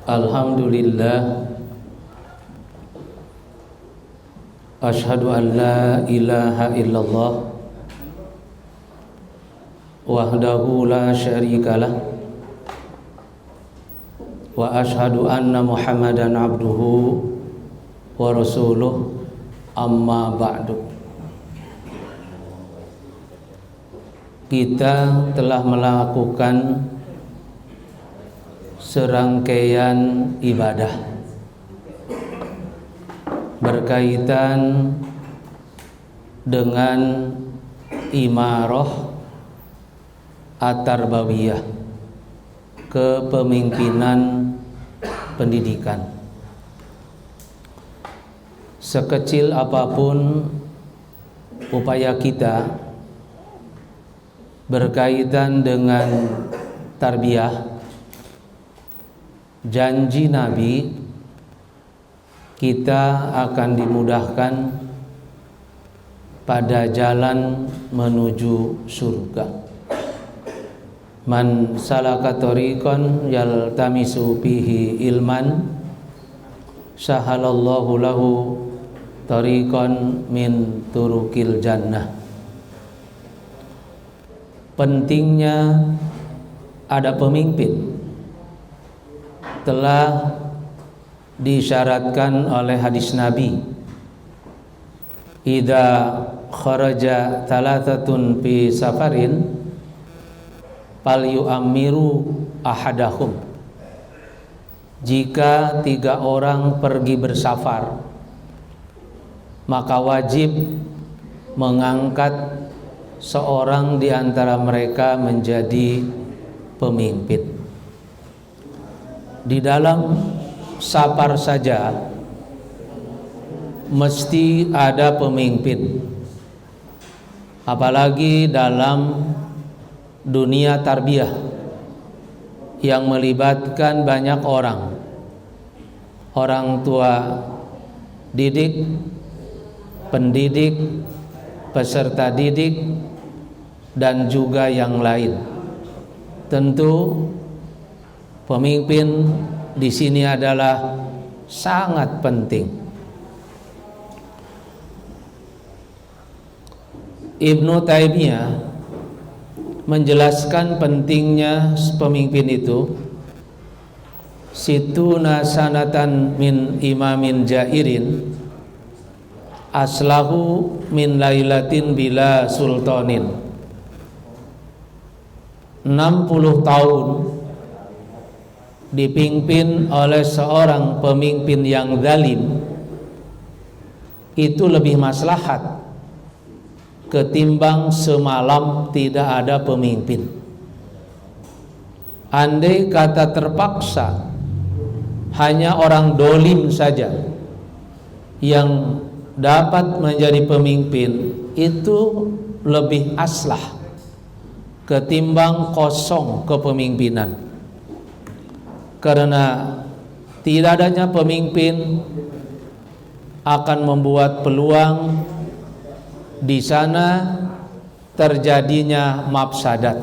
Alhamdulillah, asyhadu an la ilaha illallah wahdahu la syarikalah wa asyhadu anna Muhammadan abduhu wa rasuluh, amma ba'du. Kita telah melakukan serangkaian ibadah berkaitan dengan imarah at-tarbawiyah, kepemimpinan pendidikan. Sekecil apapun upaya kita berkaitan dengan tarbiyah, janji Nabi, kita akan dimudahkan pada jalan menuju surga. Man salaka tariqan yaltamisu fihi ilman sahalallahu lahu tariqan min turukil jannah. Pentingnya ada pemimpin telah disyaratkan oleh hadis Nabi. Idza kharaja thalathatun fi safarin falyu'ammiru ahadahum. Jika 3 orang pergi bersafar, maka wajib mengangkat seorang di antara mereka menjadi pemimpin. Di dalam safar saja mesti ada pemimpin, apalagi dalam dunia tarbiyah yang melibatkan banyak orang tua didik, pendidik, peserta didik, dan juga yang lain. Tentu pemimpin di sini adalah sangat penting. Ibnu Taimiyah menjelaskan pentingnya pemimpin itu. Situna sanatan min imamin jairin aslahu min lailatin bila sultanin. 60 tahun dipimpin oleh seorang pemimpin yang zalim itu lebih maslahat ketimbang semalam tidak ada pemimpin. Andai kata terpaksa hanya orang dolim saja yang dapat menjadi pemimpin, itu lebih aslah ketimbang kosong kepemimpinan. Karena tidak adanya pemimpin akan membuat peluang di sana terjadinya mafsadat.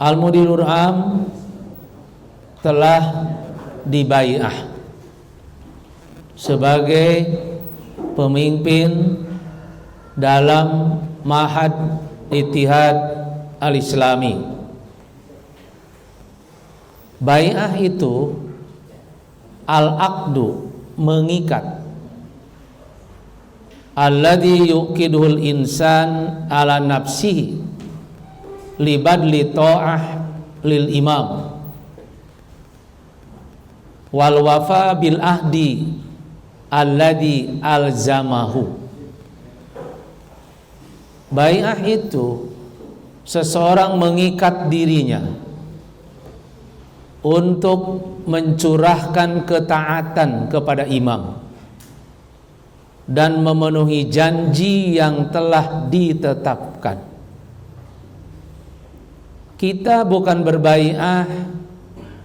Al-Mudirul Am telah dibai'ah sebagai pemimpin dalam Ma'had Ittihad Al-Islami. Bai'ah itu al-aqdu, mengikat, alladzi yuqidul insan ala nafsihi libadli ta'ah lil imam wal wafa bil ahdi alladzi alzamahu. Bai'ah itu seseorang mengikat dirinya untuk mencurahkan ketaatan kepada imam dan memenuhi janji yang telah ditetapkan. Kita bukan berbai'ah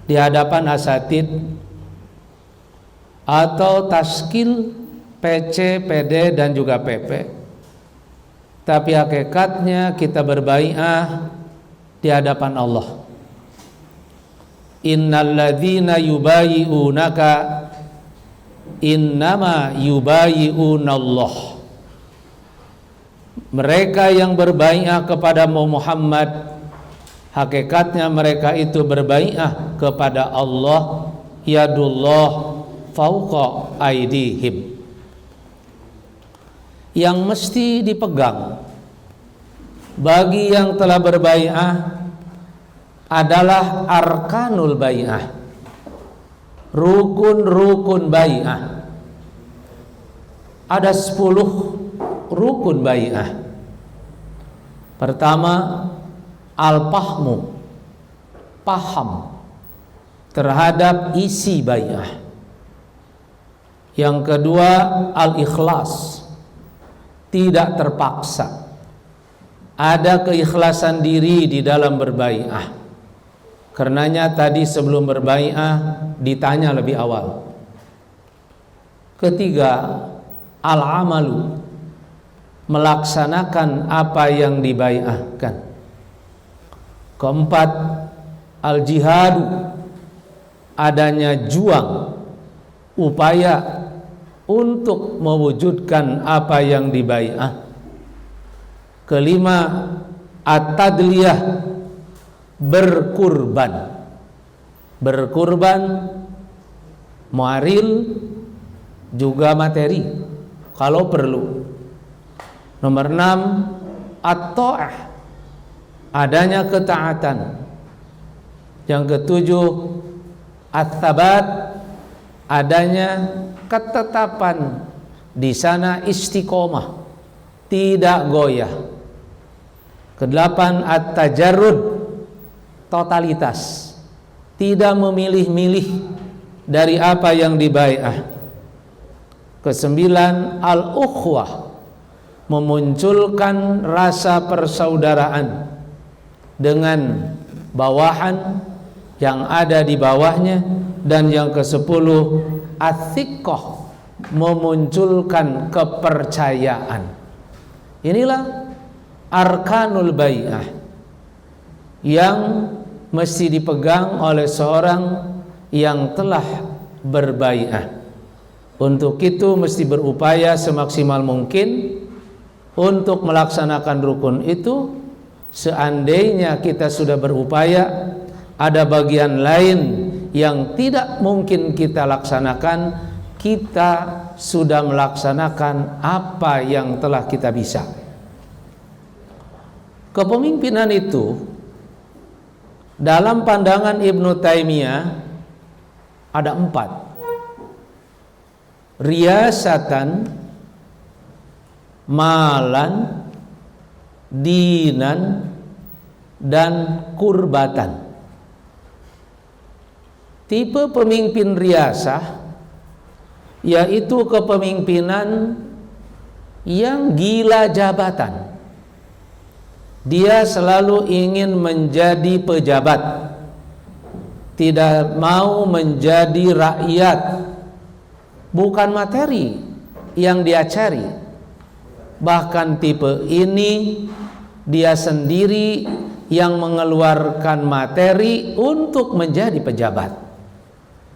di hadapan asatid atau taskil, PC, PD dan juga PP. Tapi hakikatnya kita berbai'ah di hadapan Allah. innalladzina yubayyi'unaka innama yubayyi'unallah. Mereka yang berbai'ah kepada Muhammad, hakikatnya mereka itu berbai'ah kepada Allah. Yadullah fauqa aidihim. Yang mesti dipegang bagi yang telah berbai'ah adalah arkanul bai'ah, rukun-rukun bai'ah. Ada 10 rukun bai'ah. Pertama, al-fahmu, paham terhadap isi bai'ah. Yang kedua, al-ikhlas, tidak terpaksa, ada keikhlasan diri di dalam berbai'ah. Karenanya tadi sebelum berbai'ah ditanya lebih awal. Ketiga, al-amalu, melaksanakan apa yang dibai'ahkan. Keempat, al-jihadu, adanya juang, upaya untuk mewujudkan apa yang dibai'ah. Kelima, at-tadliyah, berkurban. Berkurban muaril juga materi kalau perlu. Nomor 6, at-ta'ah, adanya ketaatan. Yang ketujuh, at-tabat, adanya ketetapan di sana, istiqomah, tidak goyah. Kedelapan, at-tajarrud, totalitas, tidak memilih-milih dari apa yang dibai'ah. Kesembilan, al-ukhwah, memunculkan rasa persaudaraan dengan bawahan yang ada di bawahnya. Dan yang ke-10, at-thiqah, memunculkan kepercayaan. Inilah arkanul bai'ah yang mesti dipegang oleh seorang yang telah berbai'ah. Untuk itu mesti berupaya semaksimal mungkin untuk melaksanakan rukun itu. Seandainya kita sudah berupaya, ada bagian lain yang tidak mungkin kita laksanakan, kita sudah melaksanakan apa yang telah kita bisa. Kepemimpinan itu dalam pandangan Ibnu Taimiyah ada 4: riyasatan, malan, dinan, dan kurbatan. Tipe pemimpin riyasah yaitu kepemimpinan yang gila jabatan. Dia selalu ingin menjadi pejabat, tidak mau menjadi rakyat. Bukan materi yang dia cari. Bahkan tipe ini dia sendiri yang mengeluarkan materi untuk menjadi pejabat.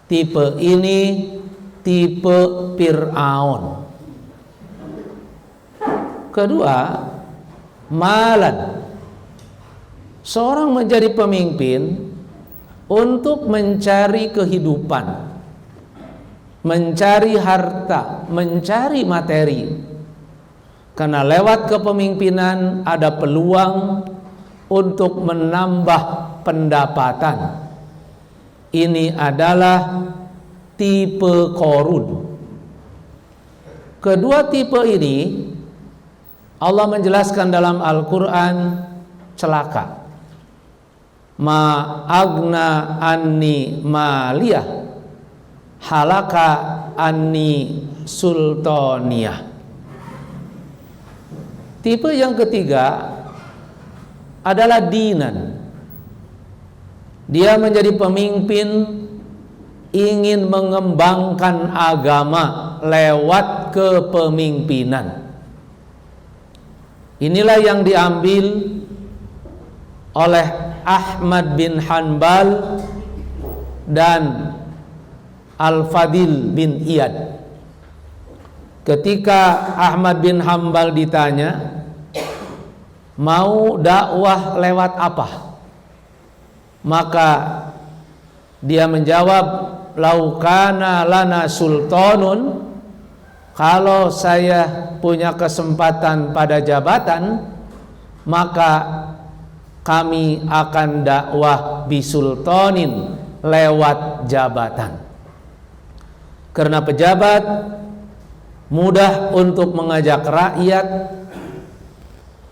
Tipe ini tipe Fir'aun. Kedua, malan. Seorang menjadi pemimpin untuk mencari kehidupan, mencari harta, mencari materi. Karena lewat kepemimpinan ada peluang untuk menambah pendapatan. Ini adalah tipe Qarun. Kedua tipe ini Allah menjelaskan dalam Al-Quran celaka. Ma agna anni maliyah, halaka anni sultaniyah. Tipe yang ketiga adalah dinan. Dia menjadi pemimpin ingin mengembangkan agama lewat kepemimpinan. Inilah yang diambil oleh Ahmad bin Hanbal dan Al-Fadil bin Iyad. Ketika Ahmad bin Hambal ditanya, mau dakwah lewat apa? Maka dia menjawab, laukana lana sultanun, kalau saya punya kesempatan pada jabatan, maka kami akan dakwah bisultanin, lewat jabatan. Karena pejabat mudah untuk mengajak rakyat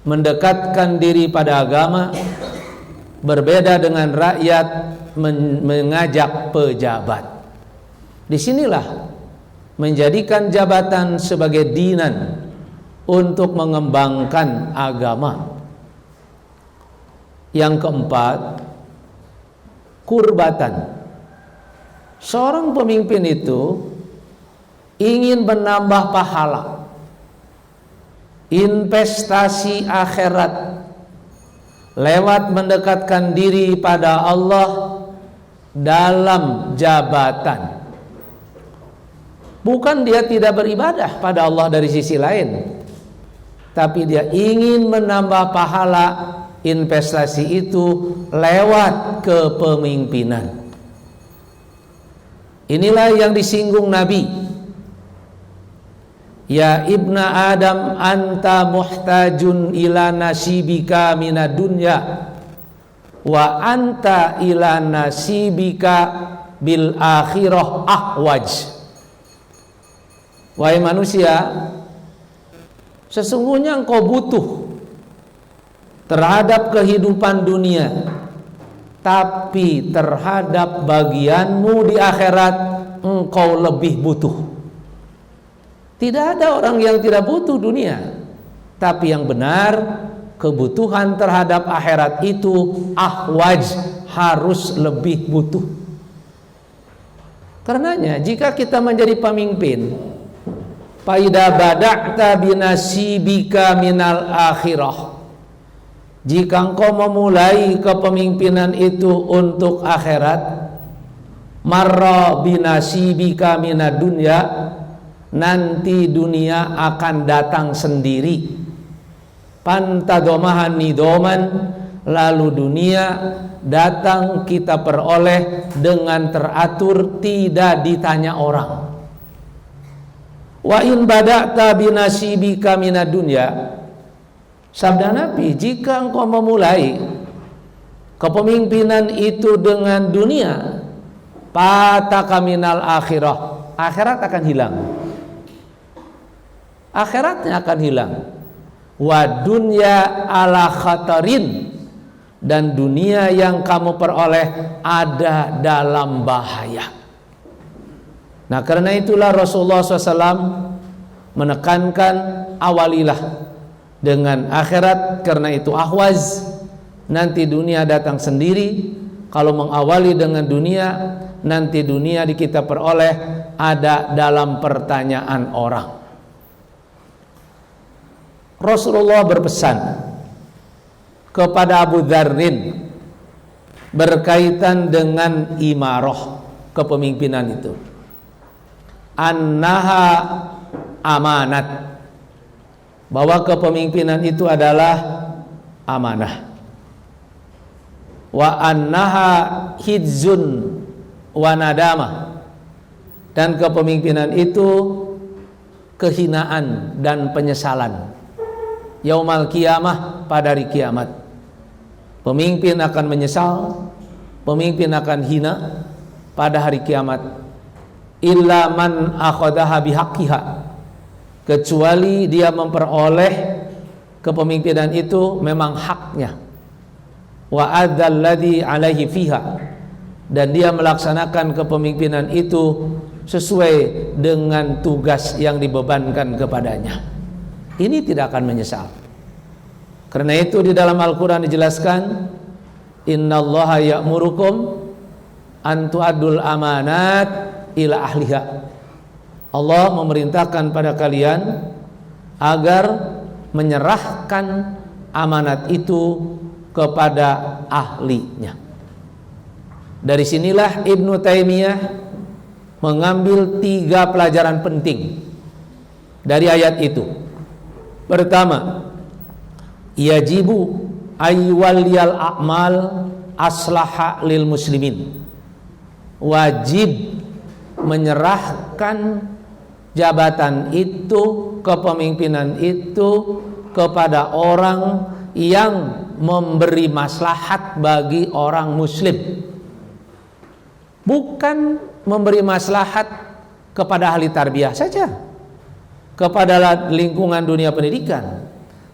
mendekatkan diri pada agama, berbeda dengan rakyat mengajak pejabat. Disinilah menjadikan jabatan sebagai dinan untuk mengembangkan agama. Yang keempat, kurbatan. Seorang pemimpin itu ingin menambah pahala, investasi akhirat lewat mendekatkan diri pada Allah dalam jabatan. Bukan dia tidak beribadah pada Allah dari sisi lain, tapi dia ingin menambah pahala investasi itu lewat kepemimpinan. Inilah yang disinggung Nabi. Ya ibna Adam, anta muhtajun ila nasibika minad dunya wa anta ila nasibika bil akhirah ahwaj. Wahai manusia, sesungguhnya engkau butuh terhadap kehidupan dunia, tapi terhadap bagianmu di akhirat engkau lebih butuh. Tidak ada orang yang tidak butuh dunia, tapi yang benar kebutuhan terhadap akhirat itu ahwaj, harus lebih butuh. Karenanya jika kita menjadi pemimpin, faida bada'ta binasibika minal akhirah, jika engkau memulai kepemimpinan itu untuk akhirat, marra binasibika minad dunya, nanti dunia akan datang sendiri. Pantadomahan nidoman, lalu dunia datang kita peroleh dengan teratur, tidak ditanya orang. Wa in bada'ta binasibika minad dunya, sabda Nabi, jika engkau memulai kepemimpinan itu dengan dunia, pataka minal akhirah, akhirat akan hilang. Akhiratnya akan hilang. Wa dunya ala khatarin, dan dunia yang kamu peroleh ada dalam bahaya. Nah, karena itulah Rasulullah SAW menekankan awalilah dengan akhirat, karena itu ahwaz, nanti dunia datang sendiri. Kalau mengawali dengan dunia, nanti dunia di kita peroleh ada dalam pertanyaan orang. Rasulullah berpesan kepada Abu Dzarrin berkaitan dengan imarah, kepemimpinan itu. Annaha amanat, bahwa kepemimpinan itu adalah amanah. Wa annaha hidzun wa nadamah, dan kepemimpinan itu kehinaan dan penyesalan. Yaumal qiyamah, pada hari kiamat, pemimpin akan menyesal, pemimpin akan hina pada hari kiamat. Illa man akhadaha bihaqqiha, kecuali dia memperoleh kepemimpinan itu memang haknya. Wa adzalladzi alaihi fiha, dan dia melaksanakan kepemimpinan itu sesuai dengan tugas yang dibebankan kepadanya. Ini tidak akan menyesal. Karena itu di dalam Al-Quran dijelaskan, innallaha ya'murukum an tu'addul amanat ila ahliha. Allah memerintahkan pada kalian agar menyerahkan amanat itu kepada ahlinya. Dari sinilah Ibnu Taimiyah mengambil 3 pelajaran penting dari ayat itu. Pertama, yajibu aywaliyal a'mal aslaha lil muslimin. Wajib menyerahkan jabatan itu, kepemimpinan itu kepada orang yang memberi maslahat bagi orang muslim. Bukan memberi maslahat kepada ahli tarbiyah saja, kepada lingkungan dunia pendidikan,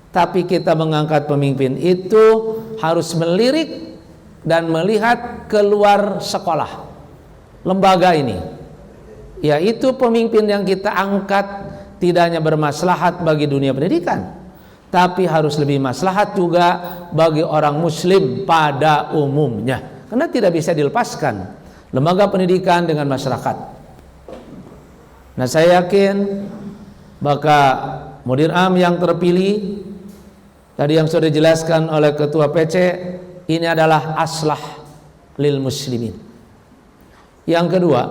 tapi kita mengangkat pemimpin itu harus melirik dan melihat keluar sekolah, lembaga ini, yaitu pemimpin yang kita angkat tidak hanya bermaslahat bagi dunia pendidikan, tapi harus lebih maslahat juga bagi orang muslim pada umumnya, karena tidak bisa dilepaskan lembaga pendidikan dengan masyarakat. Nah, saya yakin maka Mudir Am yang terpilih tadi yang sudah dijelaskan oleh Ketua PC, ini adalah aslah lil muslimin. Yang kedua,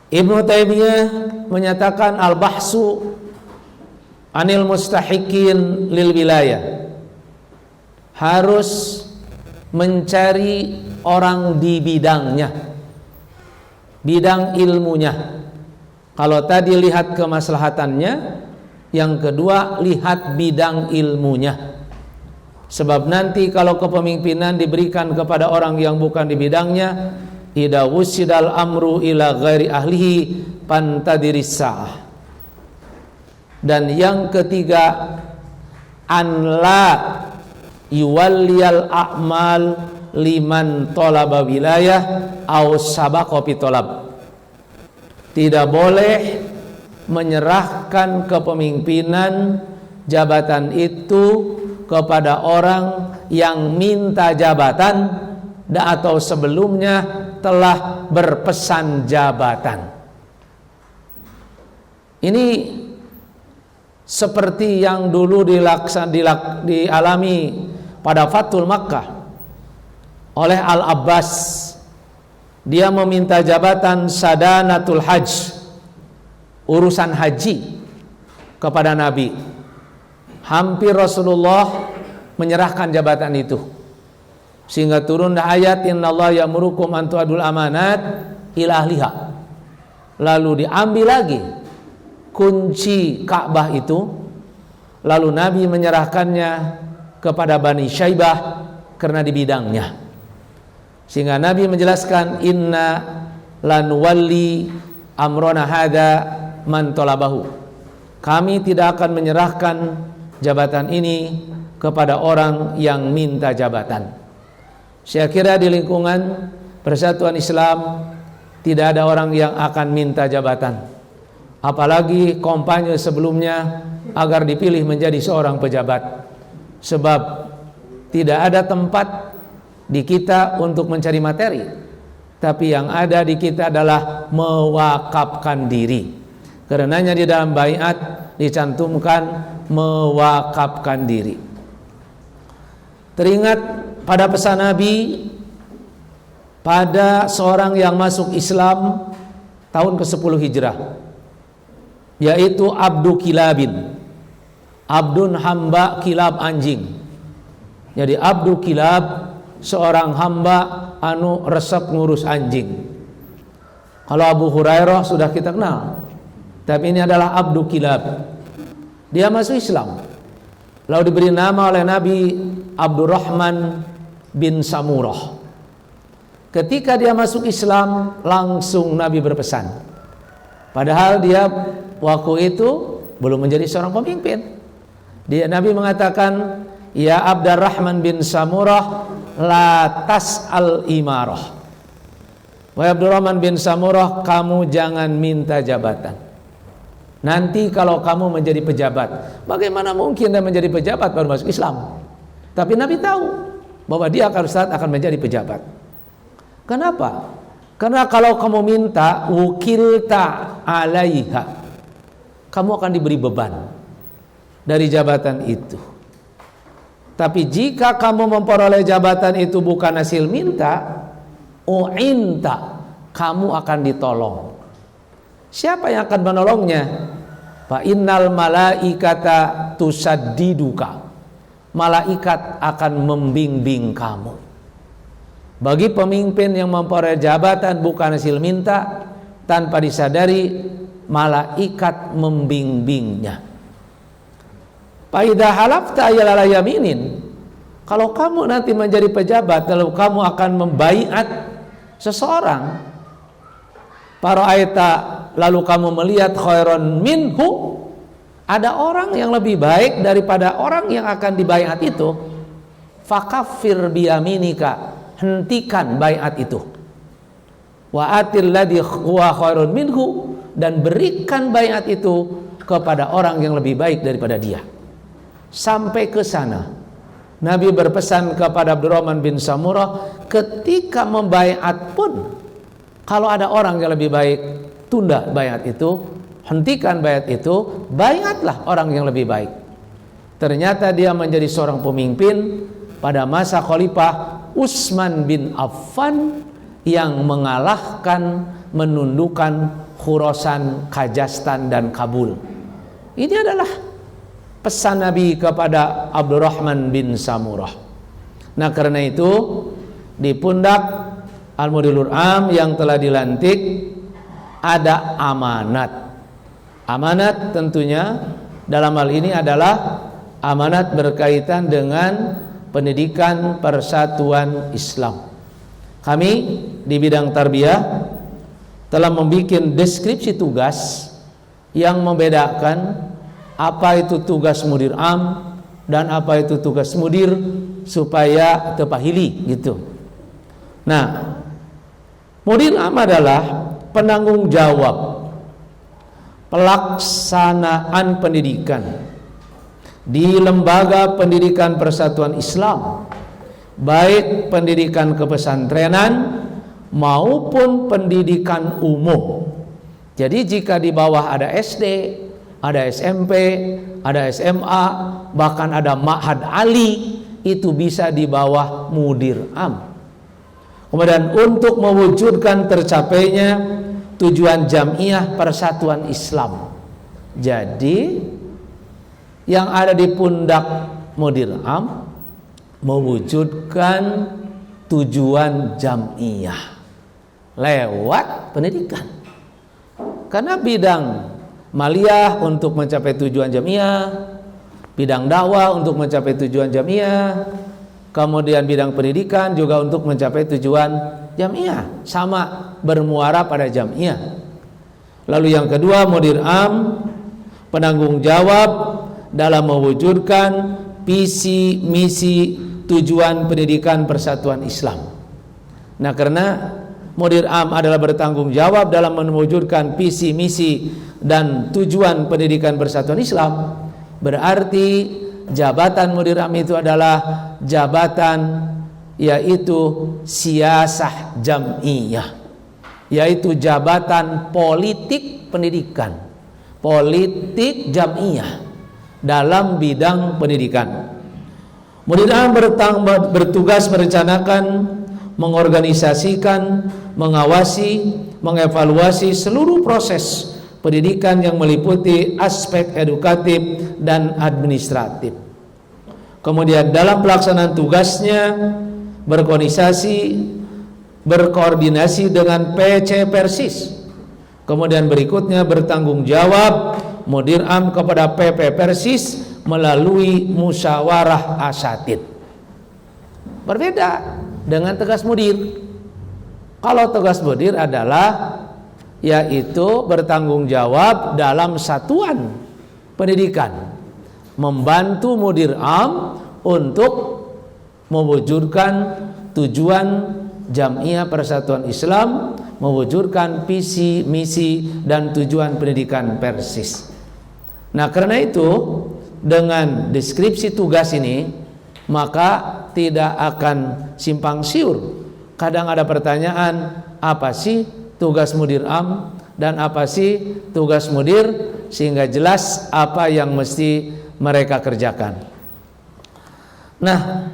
Ibnu Taimiyah menyatakan al-bahsu anil mustahiqin lil wilayah, harus mencari orang di bidangnya, bidang ilmunya. Kalau tadi lihat kemaslahatannya, yang kedua lihat bidang ilmunya. Sebab nanti kalau kepemimpinan diberikan kepada orang yang bukan di bidangnya, idza wusidal amru ila ghairi ahlihi pantadiris sa'ah. Dan yang ketiga, an la yuwalliyal a'mal liman tolaba wilayah au sabaqa fi tolab. Tidak boleh menyerahkan kepemimpinan jabatan itu kepada orang yang minta jabatan atau sebelumnya telah berpesan jabatan. Ini seperti yang dulu dialami pada Fathul Makkah oleh Al-Abbas. Dia meminta jabatan Sadanatul Hajj, urusan haji, kepada Nabi. Hampir Rasulullah menyerahkan jabatan itu, sehingga turun ayat innallaha ya'murukum an tu'adul amanat ila ahliha. Lalu diambil lagi kunci Ka'bah itu, lalu Nabi menyerahkannya kepada Bani Syaibah karena di bidangnya. Sehingga Nabi menjelaskan inna lanwalli amrona hada man talabahu. Kami tidak akan menyerahkan jabatan ini kepada orang yang minta jabatan. Saya kira di lingkungan Persatuan Islam tidak ada orang yang akan minta jabatan, apalagi kampanye sebelumnya agar dipilih menjadi seorang pejabat. Sebab tidak ada tempat di kita untuk mencari materi, tapi yang ada di kita adalah mewakafkan diri. Karenanya di dalam baiat dicantumkan mewakafkan diri. Teringat pada pesan Nabi pada seorang yang masuk Islam tahun ke-10 Hijrah, yaitu Abdu Kilabin. Abdun hamba, kilab anjing. Jadi Abdu Kilab, seorang hamba anu resep ngurus anjing. Kalau Abu Hurairah sudah kita kenal, tapi ini adalah Abdu Kilab. Dia masuk Islam, lalu diberi nama oleh Nabi Abdurrahman bin Samurah. Ketika dia masuk Islam, langsung Nabi berpesan, padahal dia waktu itu belum menjadi seorang pemimpin. Nabi mengatakan, ya Abdurrahman bin Samurah, la tas'al imarah. Wahai Abdurrahman bin Samurah, kamu jangan minta jabatan. Nanti kalau kamu menjadi pejabat, bagaimana mungkin dia menjadi pejabat baru masuk Islam? Tapi Nabi tahu bahwa dia akan menjadi pejabat. Kenapa? Karena kalau kamu minta wukilta alaiha, kamu akan diberi beban dari jabatan itu. Tapi jika kamu memperoleh jabatan itu bukan hasil minta, u'inta, kamu akan ditolong. Siapa yang akan menolongnya? Fa innal malaikata tusaddiduka, malaikat akan membimbing kamu. Bagi pemimpin yang memperoleh jabatan bukan hasil minta, tanpa disadari malaikat membimbingnya. Fa idza halafta ala yaminin, kalau kamu nanti menjadi pejabat lalu kamu akan membaiat seseorang, paraita, lalu kamu melihat khairon minhu, ada orang yang lebih baik daripada orang yang akan dibaiat itu, fakaffir biyaminika, hentikan baiat itu, wa atil ladzi huwa khairun minhu, dan berikan baiat itu kepada orang yang lebih baik daripada dia. Sampai ke sana Nabi berpesan kepada Abdurrahman bin Samurah, ketika membaiat pun kalau ada orang yang lebih baik, tunda baiat itu, hentikan baiat itu, baiatlah orang yang lebih baik. Ternyata dia menjadi seorang pemimpin pada masa Khalifah Utsman bin Affan yang mengalahkan, menundukkan Khurasan, Khajastan dan Kabul. Ini adalah pesan Nabi kepada Abdurrahman bin Samurah. Nah, karena itu di pundak Al-Mudirul Am yang telah dilantik ada amanat. Amanat tentunya dalam hal ini adalah amanat berkaitan dengan pendidikan persatuan Islam. Kami di bidang tarbiyah telah membuat deskripsi tugas yang membedakan apa itu tugas mudir am dan apa itu tugas mudir supaya tepahili gitu. Nah, mudir am adalah penanggung jawab pelaksanaan pendidikan di lembaga pendidikan persatuan Islam, baik pendidikan kepesantrenan maupun pendidikan umum. Jadi jika di bawah ada SD, ada SMP, ada SMA, bahkan ada Ma'had Ali, itu bisa di bawah mudir am. Kemudian untuk mewujudkan tercapainya tujuan jamiah persatuan Islam, jadi yang ada di pundak mudir am mewujudkan tujuan jamiah lewat pendidikan. Karena bidang maliyah untuk mencapai tujuan jamiah, bidang dakwah untuk mencapai tujuan jamiah, kemudian bidang pendidikan juga untuk mencapai tujuan jamiah, sama bermuara pada jamiah. Lalu yang kedua, mudir am penanggung jawab dalam mewujudkan visi misi tujuan pendidikan persatuan Islam. Nah, karena mudir am adalah bertanggung jawab dalam mewujudkan visi misi dan tujuan pendidikan persatuan Islam, berarti jabatan mudir am itu adalah jabatan yaitu siyasah jam'iyah, yaitu jabatan politik pendidikan, politik jam'iyah dalam bidang pendidikan. Mudir am bertugas merencanakan, mengorganisasikan, mengawasi, mengevaluasi seluruh proses pendidikan yang meliputi aspek edukatif dan administratif. Kemudian dalam pelaksanaan tugasnya berkoordinasi dengan PC Persis. Kemudian berikutnya bertanggung jawab mudir am kepada PP Persis melalui musyawarah asatid. Berbeda dengan tugas mudir. Kalau tugas mudir adalah yaitu bertanggung jawab dalam satuan pendidikan, membantu mudir am untuk mewujudkan tujuan jamiah persatuan Islam, mewujudkan visi misi dan tujuan pendidikan Persis. Nah, karena itu dengan deskripsi tugas ini maka tidak akan simpang siur. Kadang ada pertanyaan, apa sih tugas mudir am dan apa sih tugas mudir, sehingga jelas apa yang mesti mereka kerjakan. Nah,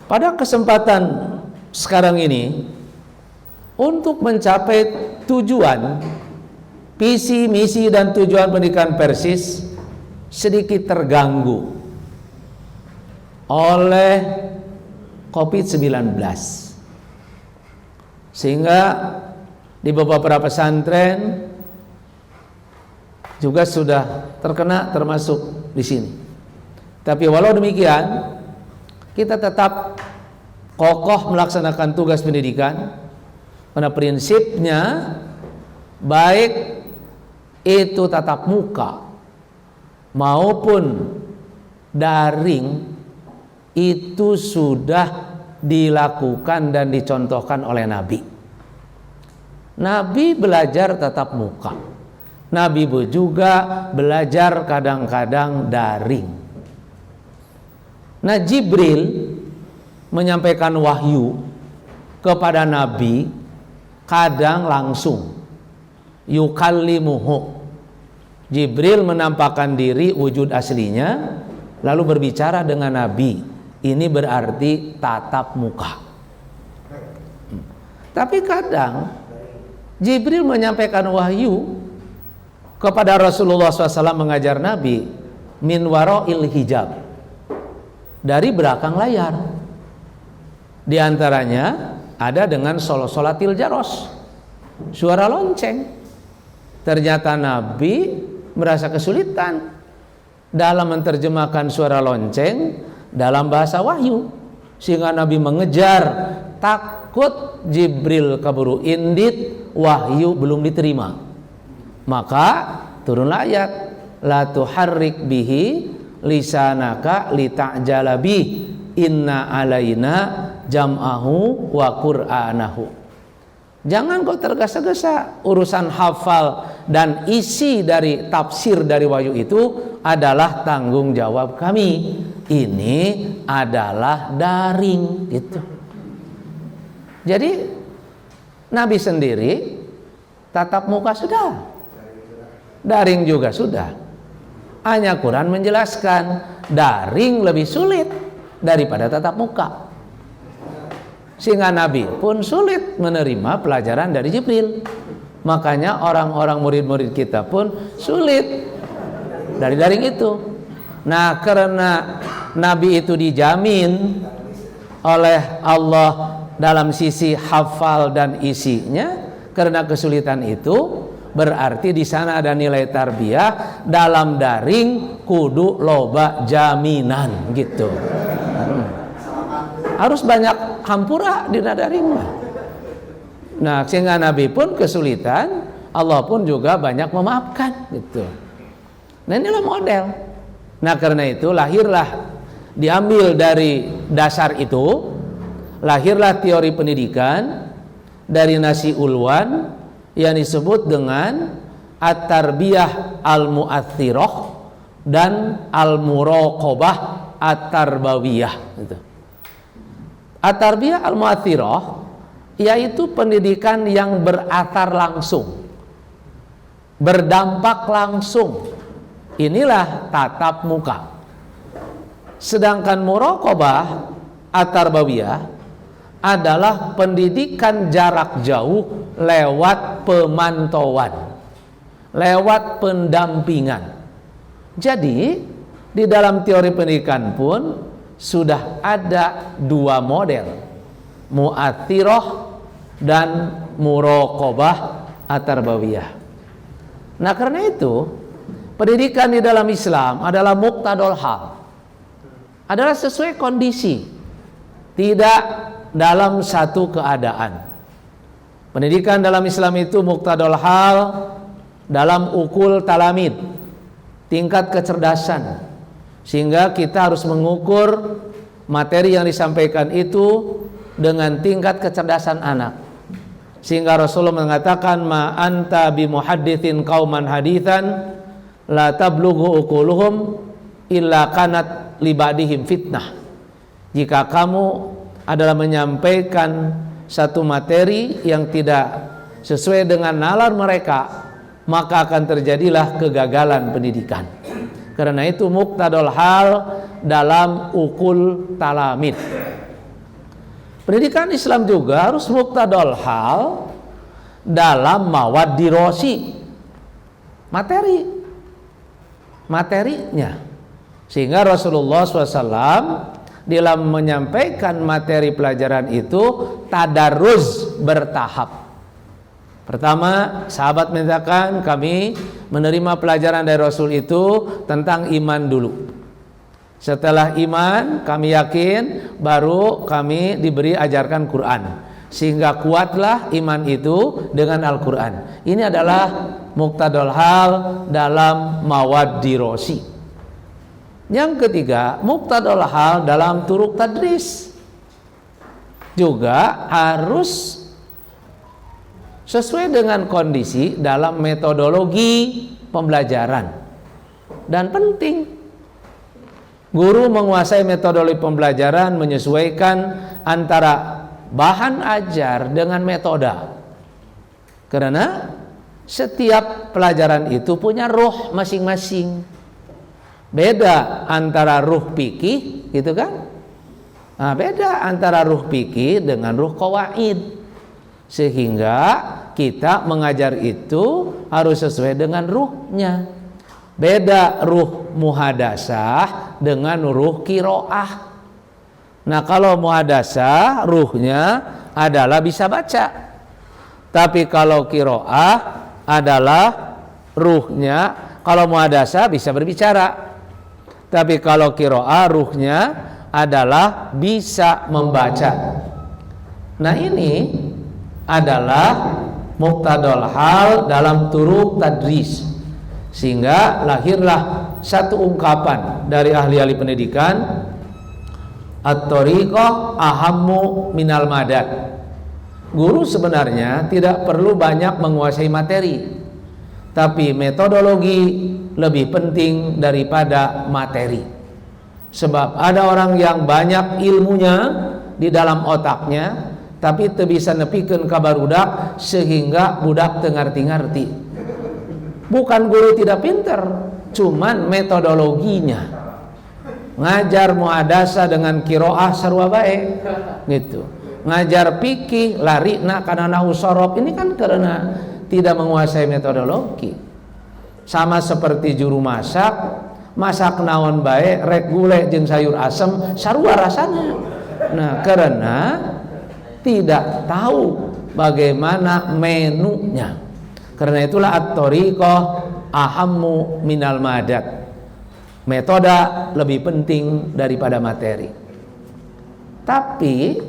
pada kesempatan sekarang ini untuk mencapai tujuan, visi, misi, dan tujuan pendidikan Persis sedikit terganggu oleh COVID-19. Sehingga di beberapa pesantren juga sudah terkena, termasuk di sini. Tapi walau demikian, kita tetap kokoh melaksanakan tugas pendidikan, karena prinsipnya baik itu tatap muka maupun daring itu sudah dilakukan dan dicontohkan oleh Nabi. Nabi belajar tatap muka, Nabi juga belajar kadang-kadang daring. Nah, Jibril menyampaikan wahyu kepada Nabi kadang langsung, yukallimuhu. Jibril menampakkan diri wujud aslinya lalu berbicara dengan Nabi. Ini berarti tatap muka. Tapi kadang Jibril menyampaikan wahyu kepada Rasulullah SAW, mengajar Nabi min warail hijab, dari belakang layar. Di antaranya ada dengan sholatil jaros, suara lonceng. Ternyata Nabi merasa kesulitan dalam menerjemahkan suara lonceng dalam bahasa wahyu, sehingga Nabi mengejar, takut Jibril keburu indit, wahyu belum diterima. Maka turunlah ayat, la tuharrik bihi lisanaka lita'jala bih, inna alaina jam'ahu wa qur'anahu. Jangan kau tergesa-gesa. Urusan hafal dan isi dari tafsir dari wahyu itu adalah tanggung jawab kami. Ini adalah daring, gitu. Jadi Nabi sendiri tatap muka sudah, daring juga sudah. Hanya Quran menjelaskan daring lebih sulit daripada tatap muka, sehingga Nabi pun sulit menerima pelajaran dari Jibril. Makanya orang-orang murid-murid kita pun sulit dari daring itu. Nah, karena Nabi itu dijamin oleh Allah dalam sisi hafal dan isinya, karena kesulitan itu berarti di sana ada nilai tarbiyah. Dalam daring kudu loba jaminan, gitu. Harus banyak hampura di daring lah. Nah, sehingga Nabi pun kesulitan, Allah pun juga banyak memaafkan, gitu. Nah, inilah model. Nah, karena itu lahirlah, diambil dari dasar itu, lahirlah teori pendidikan dari Nasi Ulwan yang disebut dengan at-tarbiyah al-mu'athirah dan al-muraqabah at-tarbawiyah, gitu. At-tarbiyah al-mu'athirah yaitu pendidikan yang berathar langsung, berdampak langsung. Inilah tatap muka. Sedangkan muraqabah at-tarbawiyah adalah pendidikan jarak jauh lewat pemantauan, lewat pendampingan. Jadi di dalam teori pendidikan pun sudah ada dua model, mu'athirah dan muraqabah at-tarbawiyah. Nah, karena itu pendidikan di dalam Islam adalah muqtadul hal, adalah sesuai kondisi, tidak dalam satu keadaan. Pendidikan dalam Islam itu muqtadul hal dalam ukul talamid, tingkat kecerdasan, sehingga kita harus mengukur materi yang disampaikan itu dengan tingkat kecerdasan anak. Sehingga Rasulullah mengatakan, ma anta bimuhadditsin qauman haditsan la tablughu uquluhum illa kanat libadihim fitnah. Jika kamu adalah menyampaikan satu materi yang tidak sesuai dengan nalar mereka, maka akan terjadilah kegagalan pendidikan. Karena itu muqtadul hal dalam ukul talamid. Pendidikan Islam juga harus muqtadul hal dalam mawad dirosi, materinya. Sehingga Rasulullah SAW dalam menyampaikan materi pelajaran itu tadarruz, bertahap. Pertama, sahabat mengatakan kami menerima pelajaran dari Rasul itu tentang iman dulu. Setelah iman, kami yakin, baru kami diberi ajarkan Quran. Sehingga kuatlah iman itu dengan Al-Quran. Ini adalah muqtadal hal dalam mawad dirosi. Yang ketiga, muqtadal hal dalam turuk tadris. Juga harus sesuai dengan kondisi dalam metodologi pembelajaran. Dan penting, guru menguasai metodologi pembelajaran, menyesuaikan antara bahan ajar dengan metode. Karena setiap pelajaran itu punya ruh masing-masing. Beda antara ruh fikih, gitu kan? Nah, beda antara ruh fikih dengan ruh qawaid. Sehingga kita mengajar itu harus sesuai dengan ruhnya. Beda ruh muhadasah dengan ruh kiroah. Nah, kalau muhadasah ruhnya adalah bisa baca. Tapi kalau kiroah adalah ruhnya, kalau muhadasah bisa berbicara. Tapi kalau kiroah ruhnya adalah bisa membaca. Nah, ini adalah muqtadal hal dalam turuk tadris. Sehingga lahirlah satu ungkapan dari ahli-ahli pendidikan, at-thariqah ahammu minal madad. Guru sebenarnya tidak perlu banyak menguasai materi, tapi metodologi lebih penting daripada materi. Sebab ada orang yang banyak ilmunya di dalam otaknya, tapi teu bisa nepikeun ka barudak sehingga budak teu ngarti-ngarti. Bukan guru tidak pintar, cuman metodologinya. Ngajar muhadasah dengan kiroah sarua bae gitu. Ngajar fikih larina kana nahwu sorof, ini kan karena tidak menguasai metodologi. Sama seperti juru masak, masak naon bae rek gulai jeung sayur asem sarua rasanya. Nah, karena tidak tahu bagaimana menunya. Karena itulah at-thariqah ahammu minal madad. Metode lebih penting daripada materi. Tapi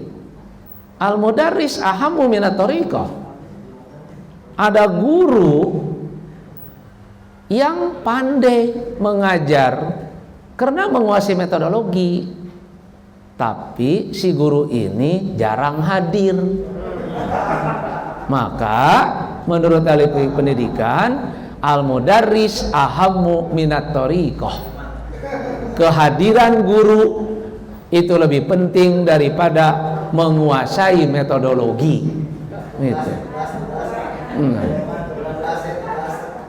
al-mudarris ahammu minat thariqah. Ada guru yang pandai mengajar karena menguasai metodologi. Tapi si guru ini jarang hadir. Maka menurut ahli pendidikan, al-mudarris ahammu minat thariqah. Kehadiran guru itu lebih penting daripada menguasai metodologi. Gitu.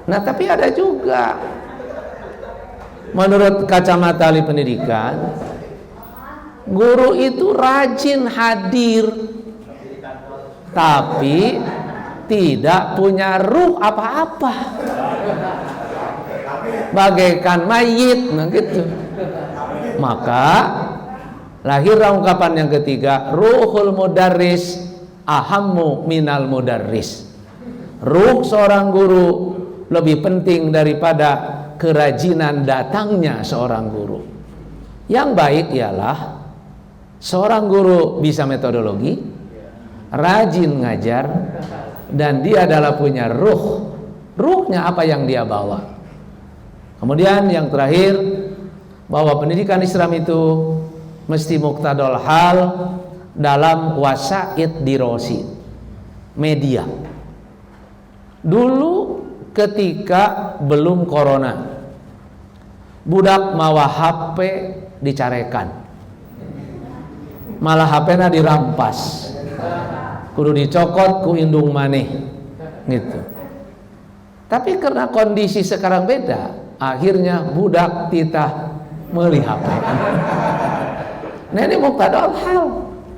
Nah, tapi ada juga menurut kacamata ahli pendidikan, guru itu rajin hadir tapi tidak punya ruh apa-apa, bagaikan mayit. Nah, gitu. Maka lahirlah ungkapan yang ketiga, ruhul mudarris ahammu minal mudarris. Ruh seorang guru lebih penting daripada kerajinan datangnya seorang guru. Yang baik ialah seorang guru bisa metodologi, rajin ngajar, dan dia adalah punya ruh. Ruhnya apa yang dia bawa. Kemudian yang terakhir, bahwa pendidikan Islam itu mesti muqtadal hal dalam wasaid dirosi, media. Dulu ketika belum corona, budak mawa HP dicarekan, malah HP-na dirampas, kudu dicokot ku indung maneh gitu. Tapi karena kondisi sekarang beda, akhirnya budak titah meuli HP. Nah, ini muqtadal hal.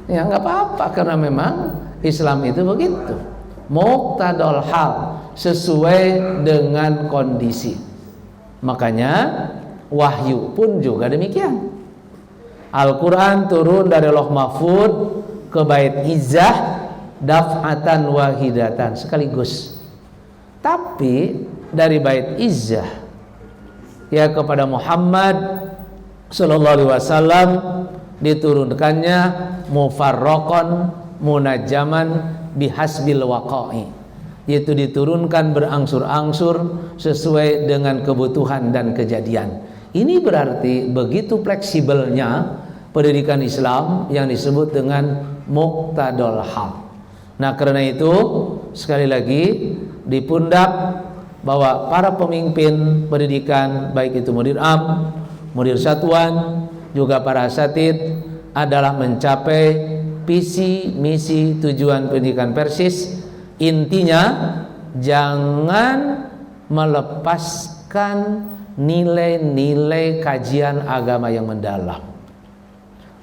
Ya nggak apa-apa, karena memang Islam itu begitu. muqtadal hal, sesuai dengan kondisi. Makanya wahyu pun juga demikian. Al-Quran turun dari Lauh Mahfud ke Bait Izzah daf'atan wahidatan, sekaligus. Tapi dari Bait Izzah ya kepada Muhammad sallallahu alaihi wasallam diturunkannya mufarraqan munajjaman bihasbil waqa'i, yaitu diturunkan berangsur-angsur sesuai dengan kebutuhan dan kejadian. Ini berarti begitu fleksibelnya pendidikan Islam yang disebut dengan muqtadal hal. Nah, karena itu sekali lagi di pundak bahwa para pemimpin pendidikan, baik itu mudir am, mudir satuan, juga para asatid, adalah mencapai visi, misi, tujuan pendidikan Persis. Intinya jangan melepaskan nilai-nilai kajian agama yang mendalam.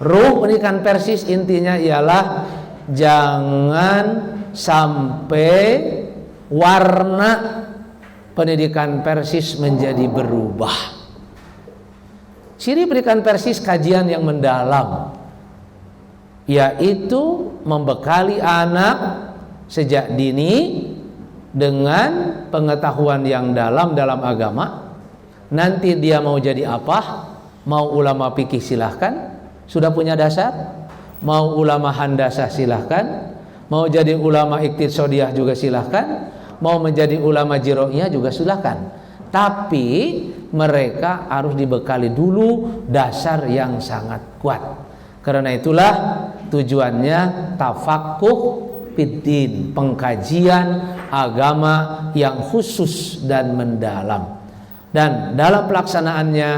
Ruh pendidikan Persis intinya ialah jangan sampai warna pendidikan Persis menjadi berubah. Ciri pendidikan Persis kajian yang mendalam, yaitu membekali anak sejak dini dengan pengetahuan yang dalam agama. Nanti dia mau jadi apa? Mau ulama fikih silahkan, sudah punya dasar. Mau ulama handasah silahkan. Mau jadi ulama iqtisadiyah juga silahkan. Mau menjadi ulama jiro'iyah juga silahkan. Tapi mereka harus dibekali dulu dasar yang sangat kuat. Karena itulah tujuannya tafaqquh fiddin, pengkajian agama yang khusus dan mendalam. Dan dalam pelaksanaannya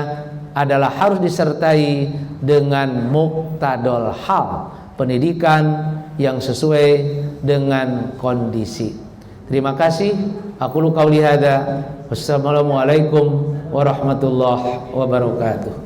adalah harus disertai dengan muqtadal hal, pendidikan yang sesuai dengan kondisi. Terima kasih. Aku qauli hadza. Wassalamualaikum warahmatullahi wabarakatuh.